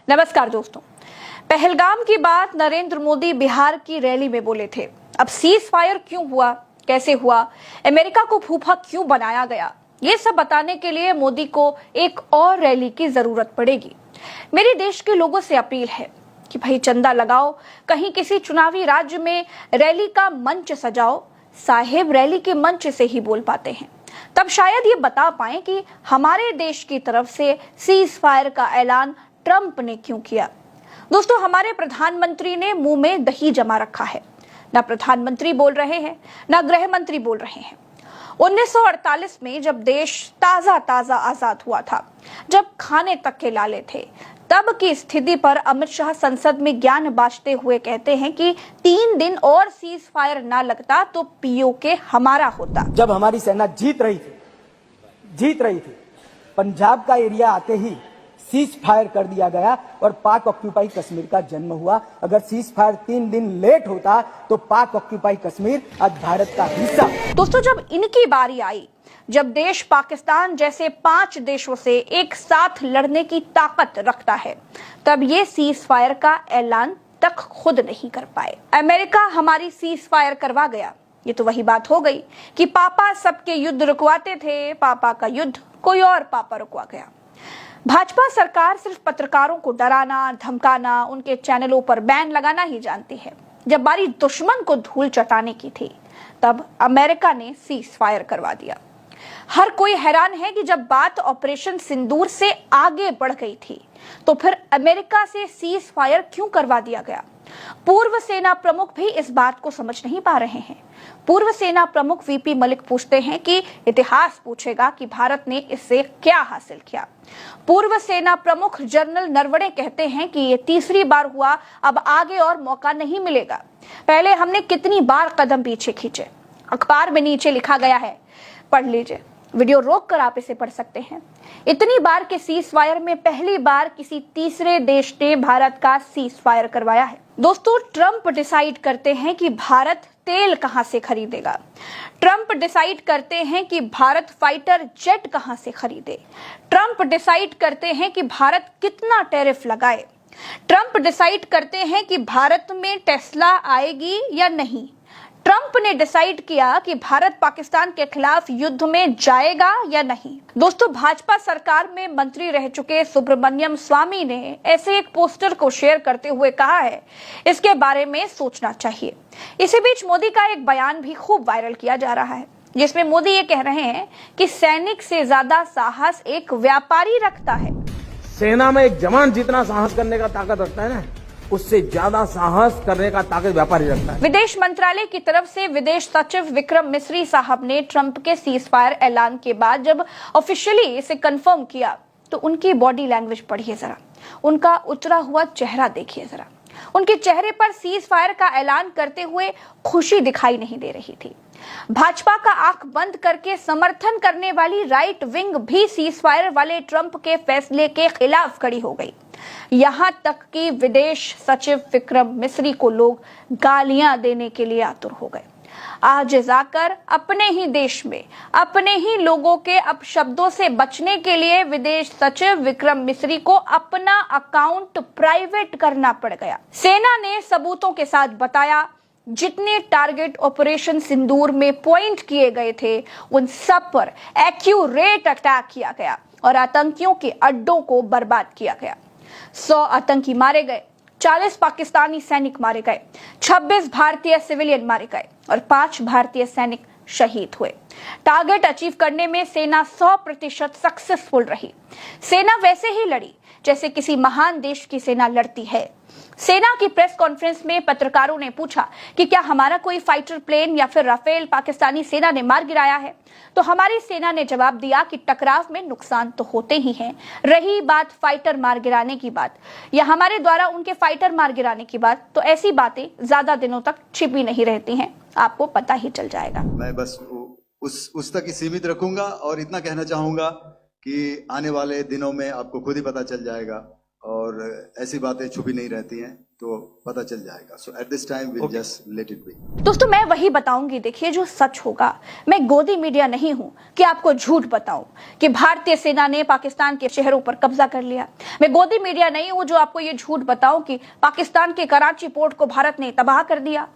नमस्कार दोस्तों, पहलगाम की बात नरेंद्र मोदी बिहार की रैली में बोले थे। अब सीज फायर क्यों हुआ, कैसे हुआ, अमेरिका को फूफा क्यों बनाया गया, ये सब बताने के लिए मोदी को एक और रैली की जरूरत पड़ेगी। मेरे देश के लोगों से अपील है कि भाई चंदा लगाओ, कहीं किसी चुनावी राज्य में रैली का मंच सजाओ। साहेब रैली के मंच से ही बोल पाते हैं, तब शायद ये बता पाएं कि हमारे देश की तरफ से सीज फायर का ऐलान ट्रंप ने क्यों किया। दोस्तों, हमारे प्रधानमंत्री ने मुंह में दही जमा रखा है। ना प्रधानमंत्री बोल रहे हैं, ना गृह मंत्री बोल रहे हैं। 1948 में जब देश ताजा ताजा आजाद हुआ था, जब खाने तक के लाले थे, तब की स्थिति पर अमित शाह संसद में ज्ञान बांटते हुए कहते हैं कि 3 दिन और सीज फायर ना लगता तो पीओके हमारा होता। जब हमारी सेना जीत रही थी, पंजाब का एरिया आते ही सीज फायर कर दिया गया और पाक ऑक्यूपाई कश्मीर का जन्म हुआ। अगर सीज फायर 3 दिन लेट होता तो पाक ऑक्यूपाई कश्मीर आज भारत का हिस्सा। दोस्तों, जब इनकी बारी आई, जब देश पाकिस्तान जैसे 5 देशों से एक साथ लड़ने की ताकत रखता है, तब ये सीज फायर का ऐलान तक खुद नहीं कर पाए। अमेरिका हमारी सीज फायर करवा गया। ये तो वही बात हो गई कि पापा सबके युद्ध रुकवाते थे, पापा का युद्ध कोई और पापा रुकवा गया। भाजपा सरकार सिर्फ पत्रकारों को डराना, धमकाना, उनके चैनलों पर बैन लगाना ही जानती है। जब बारी दुश्मन को धूल चटाने की थी, तब अमेरिका ने सीज फायर करवा दिया। हर कोई हैरान है कि जब बात ऑपरेशन सिंदूर से आगे बढ़ गई थी, तो फिर अमेरिका से सीज फायर क्यों करवा दिया गया। पूर्व सेना प्रमुख भी इस बात को समझ नहीं पा रहे हैं। पूर्व सेना प्रमुख वीपी मलिक पूछते हैं कि इतिहास पूछेगा कि भारत ने इससे क्या हासिल किया। पूर्व सेना प्रमुख जनरल नरवणे कहते हैं कि ये तीसरी बार हुआ, अब आगे और मौका नहीं मिलेगा। पहले हमने कितनी बार कदम पीछे खींचे, अखबार में नीचे लिखा गया है, पढ़ लीजिए। वीडियो रोक कर आप इसे पढ़ सकते हैं। इतनी बार के सीज फायर में पहली बार किसी तीसरे देश ने भारत का सीज फायर करवाया है। दोस्तों, ट्रंप डिसाइड करते हैं कि भारत तेल कहां से खरीदेगा। ट्रंप डिसाइड करते हैं कि भारत फाइटर जेट कहां से खरीदे। ट्रंप डिसाइड करते हैं कि भारत कितना टैरिफ लगाए। ट्रंप डिसाइड करते हैं कि भारत में टेस्ला आएगी या नहीं। ट्रंप ने डिसाइड किया कि भारत पाकिस्तान के खिलाफ युद्ध में जाएगा या नहीं। दोस्तों, भाजपा सरकार में मंत्री रह चुके सुब्रमण्यम स्वामी ने ऐसे एक पोस्टर को शेयर करते हुए कहा है, इसके बारे में सोचना चाहिए। इसी बीच मोदी का एक बयान भी खूब वायरल किया जा रहा है, जिसमें मोदी ये कह रहे हैं कि सैनिक से ज्यादा साहस एक व्यापारी रखता है। सेना में एक जवान जितना साहस करने का ताकत रखता है ना, उससे ज्यादा साहस करने का ताकत व्यापारी रखता है। विदेश मंत्रालय की तरफ से विदेश सचिव विक्रम मिस्री साहब ने ट्रंप के सीज फायर ऐलान के बाद जब ऑफिशियली इसे कंफर्म किया, तो उनकी बॉडी लैंग्वेज पढ़िए जरा, उनका उतरा हुआ चेहरा देखिए जरा। उनके चेहरे पर सीज फायर का ऐलान करते हुए खुशी दिखाई नहीं दे रही थी। भाजपा का आंख बंद करके समर्थन करने वाली राइट विंग भी सीज फायर वाले ट्रंप के फैसले के खिलाफ खड़ी हो गई। यहां तक कि विदेश सचिव विक्रम मिस्री को लोग गालियां देने के लिए आतुर हो गए। आज जाकर अपने ही देश में अपने ही लोगों के अपशब्दों से बचने के लिए विदेश सचिव विक्रम मिस्री को अपना अकाउंट प्राइवेट करना पड़ गया। सेना ने सबूतों के साथ बताया, जितने टारगेट ऑपरेशन सिंदूर में पॉइंट किए गए थे, उन सब पर एक्यूरेट अटैक किया गया और आतंकियों के अड्डों को बर्बाद किया गया। 100 आतंकी मारे गए, 40 पाकिस्तानी सैनिक मारे गए, 26 भारतीय सिविलियन मारे गए और 5 भारतीय सैनिक शहीद हुए। टारगेट अचीव करने में सेना 100% सक्सेसफुल रही। सेना वैसे ही लड़ी जैसे किसी महान देश की सेना लड़ती है। सेना की प्रेस कॉन्फ्रेंस में पत्रकारों ने पूछा कि क्या हमारा कोई फाइटर प्लेन या फिर राफेल पाकिस्तानी सेना ने मार गिराया है, तो हमारी सेना ने जवाब दिया कि टकराव में नुकसान तो होते ही हैं। रही बात फाइटर मार गिराने की बात या हमारे द्वारा उनके फाइटर मार गिराने की बात, तो ऐसी बातें ज्यादा दिनों तक छिपी नहीं रहती हैं, आपको पता ही चल जाएगा। मैं बस उस तक ही सीमित रखूंगा और इतना कहना चाहूंगा कि आने वाले दिनों में आपको खुद ही पता चल जाएगा और ऐसी बातें छुपी नहीं रहती हैं। तो पता चल जाएगा. So at this time we'll just let it be. दोस्तों मैं वही बताऊंगी, देखिए जो सच होगा. मैं गोदी मीडिया नहीं हूं कि आपको झूठ बताऊं कि भारतीय सेना ने पाकिस्तान के शहरों पर कब्जा कर लिया. मैं गोदी मीडिया नहीं हूं जो आपको ये झूठ बताऊं कि पाकिस्तान के कराची पोर्ट को भारत ने तबाह कर दिया.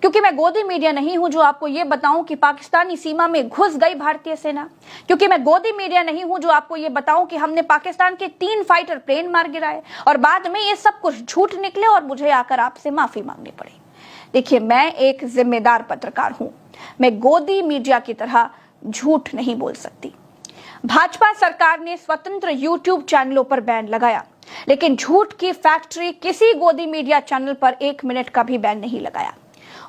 क्योंकि मैं गोदी मीडिया नहीं हूं जो आपको ये बताऊं कि पाकिस्तानी सीमा में घुस गई भारतीय सेना. क्योंकि मैं गोदी मीडिया नहीं हूं जो आपको ये बताऊं कि हमने पाकिस्तान के 3 फाइटर प्लेन मार गिराए और बाद में ये सब कुछ झूठ निकले और मुझे आकर आपसे माफी मांगनी पड़ी. देखिए मैं एक जिम्मेदार पत्रकार हूं. मैं गोदी मीडिया की तरह झूठ नहीं बोल सकती. भाजपा सरकार ने स्वतंत्र यूट्यूब चैनलों पर बैन लगाया, लेकिन झूठ की फैक्ट्री किसी गोदी मीडिया चैनल पर 1 मिनट का भी बैन नहीं लगाया.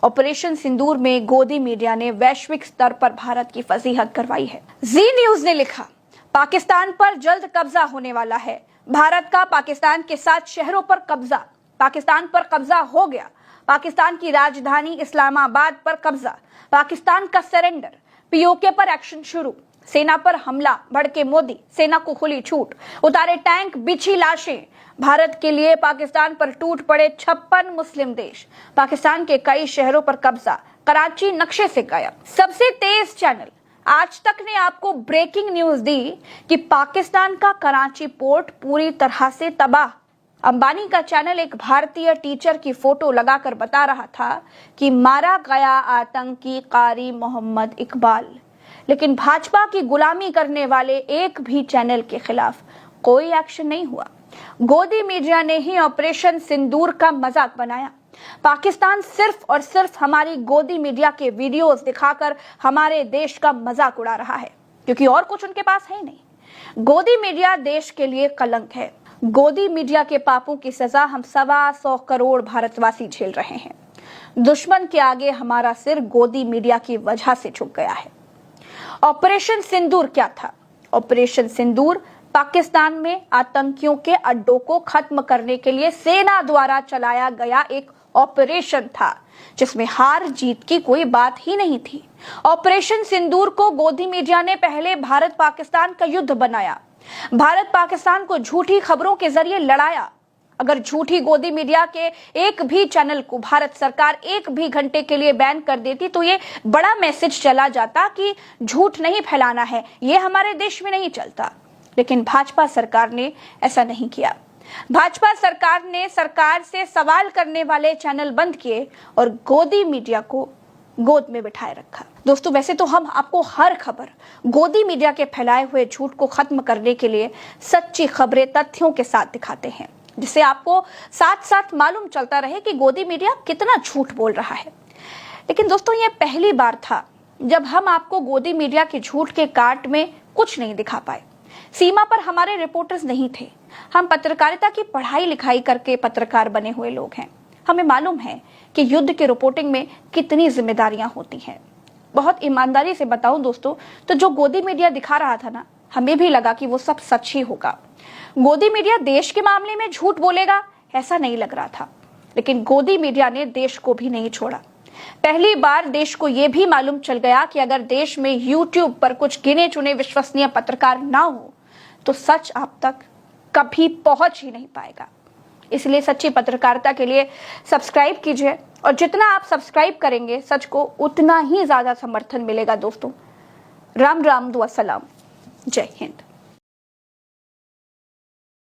ऑपरेशन सिंदूर में गोदी मीडिया ने वैश्विक स्तर पर भारत की फजीहत करवाई है. जी न्यूज ने लिखा, पाकिस्तान पर जल्द कब्जा होने वाला है. भारत का पाकिस्तान के 7 शहरों पर कब्जा. पाकिस्तान पर कब्जा हो गया. पाकिस्तान की राजधानी इस्लामाबाद पर कब्जा. पाकिस्तान का सरेंडर. पीओके पर एक्शन शुरू. सेना पर हमला. भड़के मोदी. सेना को खुली छूट. उतारे टैंक, बिछी लाशें. भारत के लिए पाकिस्तान पर टूट पड़े 56 मुस्लिम देश. पाकिस्तान के कई शहरों पर कब्जा. कराची नक्शे से गायब. सबसे तेज चैनल आज तक ने आपको ब्रेकिंग न्यूज दी कि पाकिस्तान का कराची पोर्ट पूरी तरह से तबाह. अंबानी का चैनल एक भारतीय टीचर की फोटो लगाकर बता रहा था कि मारा गया आतंकी कारी मोहम्मद इकबाल. लेकिन भाजपा की गुलामी करने वाले एक भी चैनल के खिलाफ कोई एक्शन नहीं हुआ. गोदी मीडिया ने ही ऑपरेशन सिंदूर का मजाक बनाया. पाकिस्तान सिर्फ और सिर्फ हमारी गोदी मीडिया के वीडियोस दिखाकर हमारे देश का मजाक उड़ा रहा है, क्योंकि और कुछ उनके पास है नहीं. गोदी मीडिया देश के लिए कलंक है. गोदी मीडिया के पापों की सजा हम 125 करोड़ भारतवासी झेल रहे हैं. दुश्मन के आगे हमारा सिर गोदी मीडिया की वजह से झुक गया है. ऑपरेशन सिंदूर क्या था? ऑपरेशन सिंदूर पाकिस्तान में आतंकियों के अड्डों को खत्म करने के लिए सेना द्वारा चलाया गया एक ऑपरेशन था, जिसमें हार जीत की कोई बात ही नहीं थी. ऑपरेशन सिंदूर को गोदी मीडिया ने पहले भारत पाकिस्तान का युद्ध बनाया. भारत पाकिस्तान को झूठी खबरों के जरिए लड़ाया. अगर झूठी गोदी मीडिया के एक भी चैनल को भारत सरकार 1 भी घंटे के लिए बैन कर देती तो ये बड़ा मैसेज चला जाता कि झूठ नहीं फैलाना है, ये हमारे देश में नहीं चलता. लेकिन भाजपा सरकार ने ऐसा नहीं किया. भाजपा सरकार ने सरकार से सवाल करने वाले चैनल बंद किए और गोदी मीडिया को गोद में बिठाए रखा. दोस्तों वैसे तो हम आपको हर खबर गोदी मीडिया के फैलाए हुए झूठ को खत्म करने के लिए सच्ची खबरें तथ्यों के साथ दिखाते हैं, जिससे आपको साथ साथ मालूम चलता रहे कि गोदी मीडिया कितना झूठ बोल रहा है. लेकिन दोस्तों ये पहली बार था जब हम आपको गोदी मीडिया के झूठ के काट में कुछ नहीं दिखा पाए. सीमा पर हमारे रिपोर्टर्स नहीं थे. हम पत्रकारिता की पढ़ाई लिखाई करके पत्रकार बने हुए लोग हैं. हमें मालूम है कि युद्ध की रिपोर्टिंग में कितनी जिम्मेदारियां होती हैं. बहुत ईमानदारी से बताऊं दोस्तों, तो जो गोदी मीडिया दिखा रहा था ना, हमें भी लगा कि वो सब सच ही होगा. गोदी मीडिया देश के मामले में झूठ बोलेगा ऐसा नहीं लग रहा था. लेकिन गोदी मीडिया ने देश को भी नहीं छोड़ा. पहली बार देश को यह भी मालूम चल गया कि अगर देश में यूट्यूब पर कुछ गिने चुने विश्वसनीय पत्रकार ना हो तो सच आप तक कभी पहुंच ही नहीं पाएगा. इसलिए सच्ची पत्रकारिता के लिए सब्सक्राइब कीजिए, और जितना आप सब्सक्राइब करेंगे सच को उतना ही ज्यादा समर्थन मिलेगा. दोस्तों राम राम दुआ सलाम. जय हिंद.